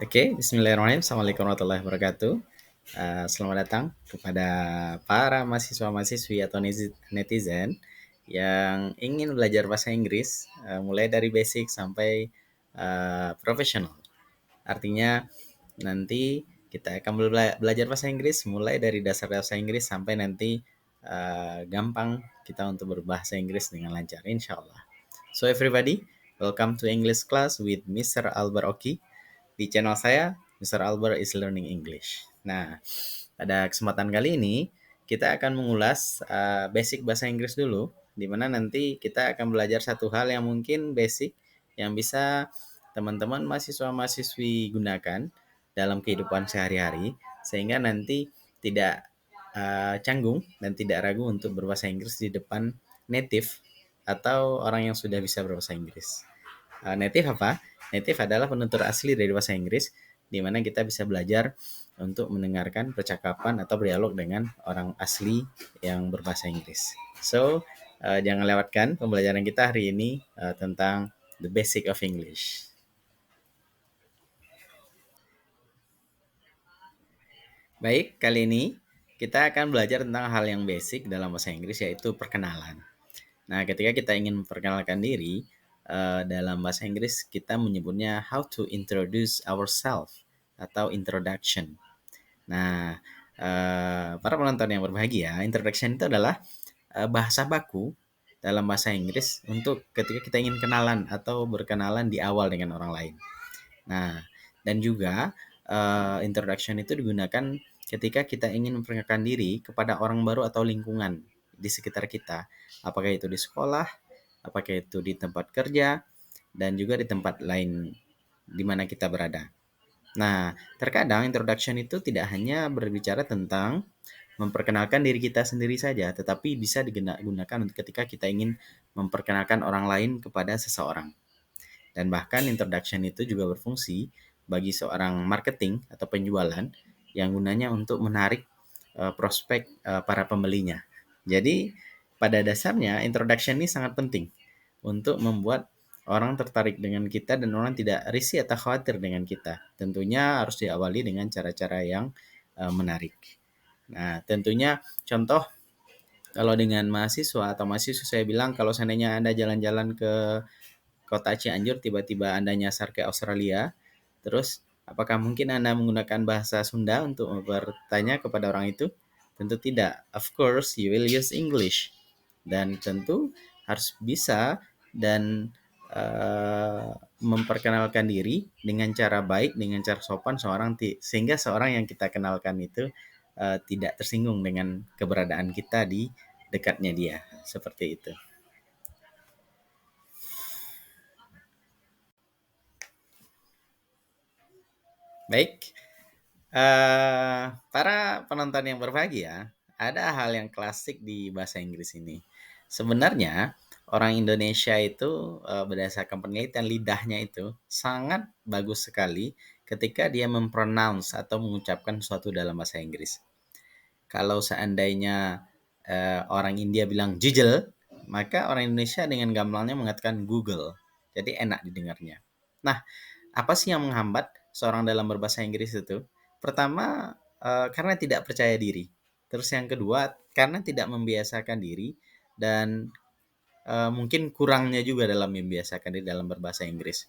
Oke, bismillahirrahmanirrahim. Assalamualaikum warahmatullahi wabarakatuh. Selamat datang kepada para mahasiswa-mahasiswi atau netizen yang ingin belajar bahasa Inggris, mulai dari basic sampai profesional. Artinya nanti kita akan belajar bahasa Inggris mulai dari dasar bahasa Inggris sampai nanti gampang kita untuk berbahasa Inggris dengan lancar, insya Allah. So everybody, welcome to English class with Mr. Albert Oki. Di channel saya, Mr. Albert is Learning English. Nah, pada kesempatan kali ini kita akan mengulas basic bahasa Inggris dulu, di mana nanti kita akan belajar satu hal yang mungkin basic yang bisa teman-teman mahasiswa-mahasiswi gunakan dalam kehidupan sehari-hari, sehingga nanti tidak canggung dan tidak ragu untuk berbahasa Inggris di depan native atau orang yang sudah bisa berbahasa Inggris. Native apa? Native adalah penutur asli dari bahasa Inggris, di mana kita bisa belajar untuk mendengarkan percakapan atau berdialog dengan orang asli yang berbahasa Inggris. So, jangan lewatkan pembelajaran kita hari ini tentang the basic of English. Baik, kali ini kita akan belajar tentang hal yang basic dalam bahasa Inggris, yaitu perkenalan. Nah, ketika kita ingin memperkenalkan diri, dalam bahasa Inggris kita menyebutnya how to introduce ourselves atau introduction. Nah, para penonton yang berbahagia, introduction itu adalah bahasa baku dalam bahasa Inggris untuk ketika kita ingin kenalan atau berkenalan di awal dengan orang lain. Nah, dan juga introduction itu digunakan ketika kita ingin memperkenalkan diri kepada orang baru atau lingkungan di sekitar kita. Apakah itu di sekolah, apakah itu di tempat kerja, dan juga di tempat lain di mana kita berada. Nah, terkadang introduction itu tidak hanya berbicara tentang memperkenalkan diri kita sendiri saja, tetapi bisa digunakan ketika kita ingin memperkenalkan orang lain kepada seseorang. Dan bahkan introduction itu juga berfungsi bagi seorang marketing atau penjualan yang gunanya untuk menarik prospek para pembelinya. Jadi pada dasarnya introduction ini sangat penting untuk membuat orang tertarik dengan kita dan orang tidak risih atau khawatir dengan kita. Tentunya harus diawali dengan cara-cara yang menarik. Nah, tentunya contoh kalau dengan mahasiswa atau mahasiswa saya bilang kalau seandainya Anda jalan-jalan ke kota Cianjur tiba-tiba Anda nyasar ke Australia, terus apakah mungkin Anda menggunakan bahasa Sunda untuk bertanya kepada orang itu? Tentu tidak. Of course, you will use English. Dan tentu harus bisa dan memperkenalkan diri dengan cara baik, dengan cara sopan sehingga seorang yang kita kenalkan itu tidak tersinggung dengan keberadaan kita di dekatnya dia. Seperti itu. Baik, para penonton yang berbahagia, ada hal yang klasik di bahasa Inggris ini. Sebenarnya orang Indonesia itu berdasarkan penelitian lidahnya itu sangat bagus sekali ketika dia mempronounce atau mengucapkan sesuatu dalam bahasa Inggris. Kalau seandainya orang India bilang jujel, maka orang Indonesia dengan gamblangnya mengatakan Google. Jadi enak didengarnya. Nah, apa sih yang menghambat seorang dalam berbahasa Inggris itu? Pertama, karena tidak percaya diri. Terus yang kedua, karena tidak membiasakan diri dan mungkin kurangnya juga dalam membiasakan diri dalam berbahasa Inggris.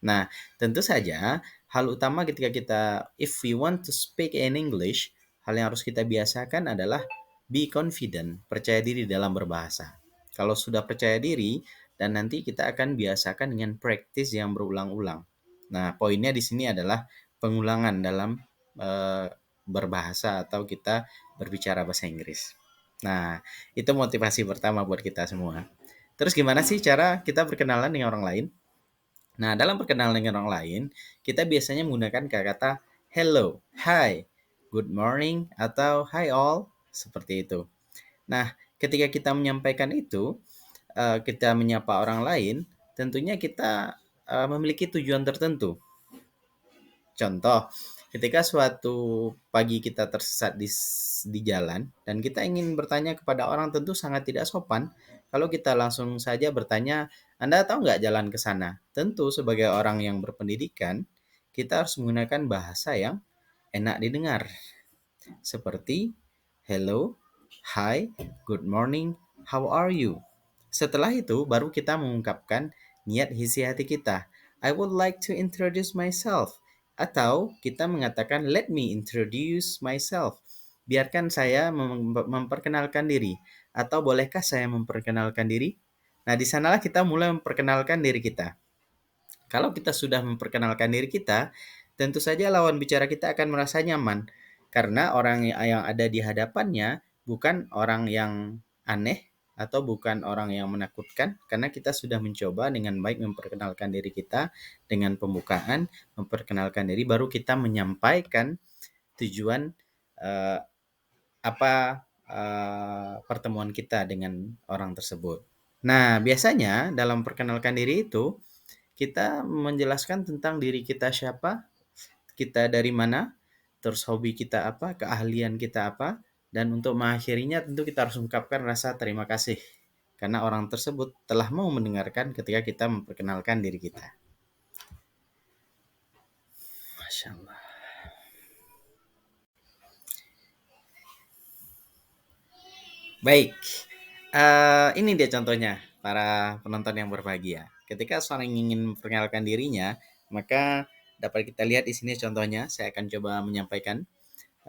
Nah, tentu saja hal utama ketika kita if we want to speak in English, hal yang harus kita biasakan adalah be confident, percaya diri dalam berbahasa. Kalau sudah percaya diri dan nanti kita akan biasakan dengan practice yang berulang-ulang. Nah, poinnya di sini adalah pengulangan dalam eh, berbahasa atau kita berbicara bahasa Inggris. Nah, itu motivasi pertama buat kita semua. Terus gimana sih cara kita berkenalan dengan orang lain? Nah, dalam perkenalan dengan orang lain, kita biasanya menggunakan kata-kata hello, hi, good morning, atau hi all, seperti itu. Nah, ketika kita menyampaikan itu, kita menyapa orang lain, tentunya kita memiliki tujuan tertentu. Contoh, ketika suatu pagi kita tersesat di jalan dan kita ingin bertanya kepada orang tentu sangat tidak sopan kalau kita langsung saja bertanya, Anda tahu nggak jalan ke sana? Tentu sebagai orang yang berpendidikan, kita harus menggunakan bahasa yang enak didengar. Seperti hello, hi, good morning, how are you? Setelah itu baru kita mengungkapkan niat isi hati kita. I would like to introduce myself. Atau kita mengatakan let me introduce myself. Biarkan saya memperkenalkan diri. Atau bolehkah saya memperkenalkan diri? Nah, di sanalah kita mulai memperkenalkan diri kita. Kalau kita sudah memperkenalkan diri kita, tentu saja lawan bicara kita akan merasa nyaman karena orang yang ada di hadapannya bukan orang yang aneh atau bukan orang yang menakutkan karena kita sudah mencoba dengan baik memperkenalkan diri kita dengan pembukaan, memperkenalkan diri baru kita menyampaikan tujuan eh, apa pertemuan kita dengan orang tersebut. Nah, biasanya dalam perkenalkan diri itu kita menjelaskan tentang diri kita siapa, kita dari mana, terus hobi kita apa, keahlian kita apa, dan untuk mengakhirinya tentu kita harus ungkapkan rasa terima kasih karena orang tersebut telah mau mendengarkan ketika kita memperkenalkan diri kita. Masya Allah. Baik, ini dia contohnya para penonton yang berbahagia. Ketika seorang ingin memperkenalkan dirinya, maka dapat kita lihat di sini contohnya. Saya akan coba menyampaikan.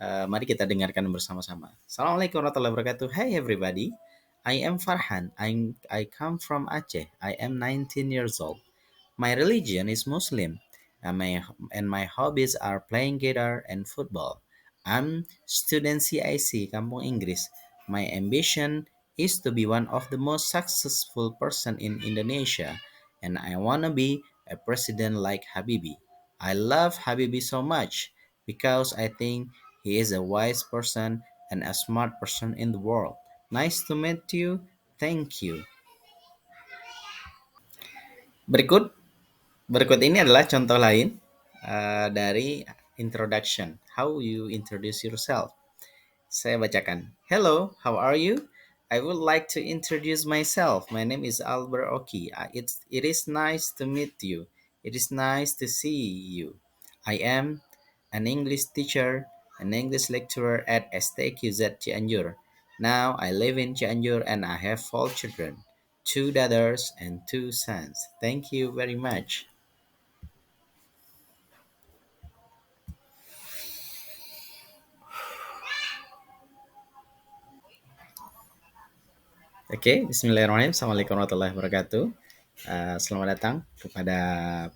Mari kita dengarkan bersama-sama. Assalamualaikum warahmatullahi wabarakatuh. Hey everybody, I am Farhan. I come from Aceh. I am 19 years old. My religion is Muslim, and my hobbies are playing guitar and football. I'm student CIC Kampung Inggris. My ambition is to be one of the most successful person in Indonesia, and I wanna be a president like Habibi. I love Habibi so much because I think he is a wise person and a smart person in the world. Nice to meet you. Thank you. Berikut Berikut ini adalah contoh lain dari introduction. How you introduce yourself. Saya bacakan. Hello, how are you? I would like to introduce myself. My name is Albert Oki. It is nice to meet you. It is nice to see you. I am an English teacher, an English lecturer at STQZ Cianjur. Now I live in Cianjur and I have 4 children, 2 daughters and 2 sons. Thank you very much. Oke, bismillahirrahmanirrahim. Assalamualaikum warahmatullahi wabarakatuh. Selamat datang kepada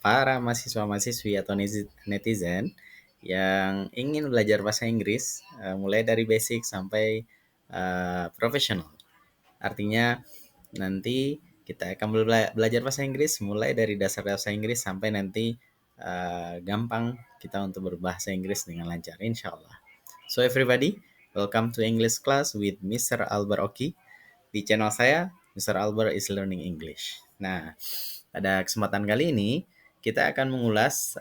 para mahasiswa-mahasiswi atau netizen yang ingin belajar bahasa Inggris, mulai dari basic sampai profesional. Artinya nanti kita akan belajar bahasa Inggris mulai dari dasar bahasa Inggris sampai nanti gampang kita untuk berbahasa Inggris dengan lancar, insya Allah. So everybody, welcome to English class with Mr. Albert Oki. Di channel saya, Mr. Albert is Learning English. Nah, pada kesempatan kali ini kita akan mengulas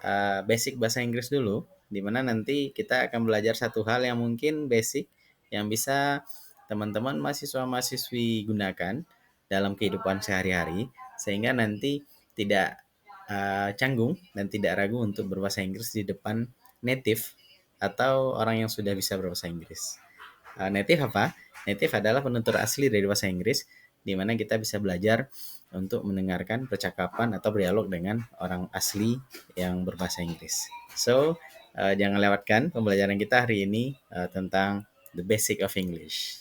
basic bahasa Inggris dulu, di mana nanti kita akan belajar satu hal yang mungkin basic yang bisa teman-teman mahasiswa-mahasiswi gunakan dalam kehidupan sehari-hari, sehingga nanti tidak canggung dan tidak ragu untuk berbahasa Inggris di depan native atau orang yang sudah bisa berbahasa Inggris. Native apa? Native adalah penutur asli dari bahasa Inggris, di mana kita bisa belajar untuk mendengarkan percakapan atau berdialog dengan orang asli yang berbahasa Inggris. So, jangan lewatkan pembelajaran kita hari ini tentang the basic of English.